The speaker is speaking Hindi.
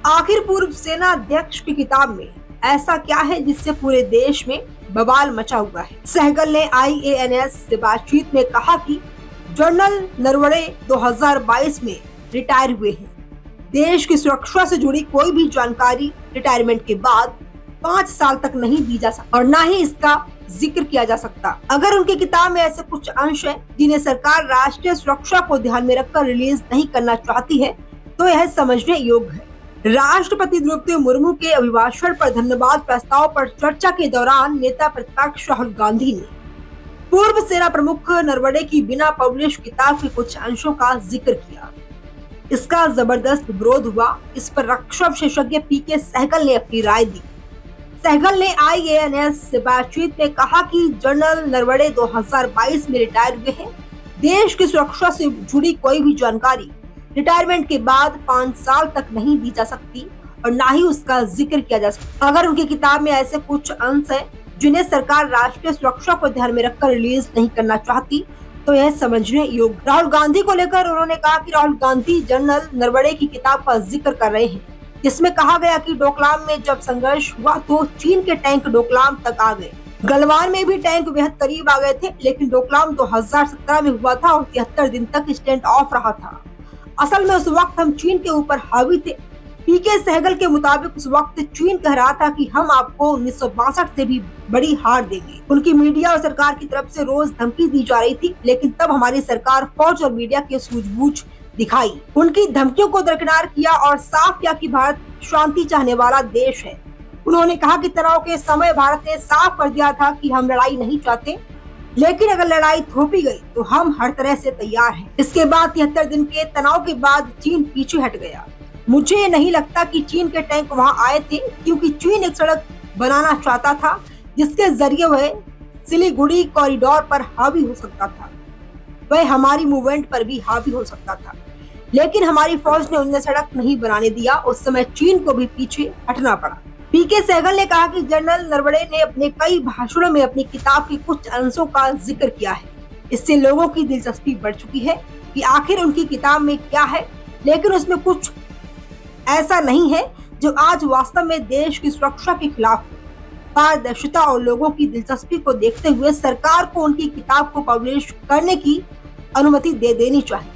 आखिर पूर्व सेना अध्यक्ष की किताब में ऐसा क्या है जिससे पूरे देश में बवाल मचा हुआ है। सहगल ने IANS से बातचीत में कहा कि जनरल नरवणे 2022 में रिटायर हुए हैं। देश की सुरक्षा से जुड़ी कोई भी जानकारी रिटायरमेंट के बाद 5 साल तक नहीं दी जा सकती और न ही इसका जिक्र किया जा सकता। अगर उनकी किताब में ऐसे कुछ अंश हैं जिन्हें सरकार राष्ट्रीय सुरक्षा को ध्यान में रखकर रिलीज नहीं करना चाहती है तो यह समझने योग्य है। राष्ट्रपति द्रौपदी मुर्मू के अभिभाषण पर धन्यवाद प्रस्ताव पर चर्चा के दौरान नेता प्रतिपक्ष राहुल गांधी ने पूर्व सेना प्रमुख नरवणे की बिना पब्लिश किताब के कुछ अंशों का जिक्र किया। इसका जबरदस्त विरोध हुआ। इस पर रक्षा विशेषज्ञ PK सहगल ने अपनी राय दी। सहगल ने IANS से बातचीत में कहा कि जनरल नरवणे 2022 में रिटायर हुए हैं। देश की सुरक्षा से जुड़ी कोई भी जानकारी रिटायरमेंट के बाद 5 साल तक नहीं दी जा सकती और न ही उसका जिक्र किया जा सकता। अगर उनकी किताब में ऐसे कुछ अंश हैं जिन्हें सरकार राष्ट्रीय सुरक्षा को ध्यान में रखकर रिलीज नहीं करना चाहती तो यह समझने योग्य। राहुल गांधी को लेकर उन्होंने कहा कि राहुल गांधी जनरल नरवणे की किताब का जिक्र कर रहे हैं जिसमें कहा गया कि डोकलाम में जब संघर्ष हुआ तो चीन के टैंक डोकलाम तक आ गए। गलवान में भी टैंक बेहद करीब आ गए थे, लेकिन डोकलाम 2017 में हुआ था और 73 दिन तक स्टैंड ऑफ रहा था। असल में उस वक्त हम चीन के ऊपर हावी थे। PK सहगल के मुताबिक उस वक्त चीन कह रहा था कि हम आपको 1962 से भी बड़ी हार देंगे। उनकी मीडिया और सरकार की तरफ से रोज धमकी दी जा रही थी, लेकिन तब हमारी सरकार फौज और मीडिया की सूझबूझ दिखाई, उनकी धमकियों को दरकिनार किया और साफ किया कि भारत शांति चाहने वाला देश है। उन्होंने कहा कि तनाव के समय भारत ने साफ कर दिया था कि हम लड़ाई नहीं चाहते, लेकिन अगर लड़ाई थोपी गई तो हम हर तरह से तैयार हैं। इसके बाद 73 दिन के तनाव के बाद चीन पीछे हट गया। मुझे नहीं लगता कि चीन के टैंक वहां आए थे, क्योंकि चीन एक सड़क बनाना चाहता था जिसके जरिए वह सिलीगुड़ी कॉरिडोर पर हावी हो सकता था। वह हमारी मूवमेंट पर भी हावी हो सकता था, लेकिन हमारी फौज ने उन्हें सड़क नहीं बनाने दिया। उस समय चीन को भी पीछे हटना पड़ा। PK सहगल ने कहा कि जनरल नरवणे ने अपने कई भाषणों में अपनी किताब के कुछ अंशों का जिक्र किया है। इससे लोगों की दिलचस्पी बढ़ चुकी है कि आखिर उनकी किताब में क्या है, लेकिन उसमें कुछ ऐसा नहीं है जो आज वास्तव में देश की सुरक्षा के खिलाफ है। पारदर्शिता और लोगों की दिलचस्पी को देखते हुए सरकार को उनकी किताब को पब्लिश करने की अनुमति दे देनी चाहिए।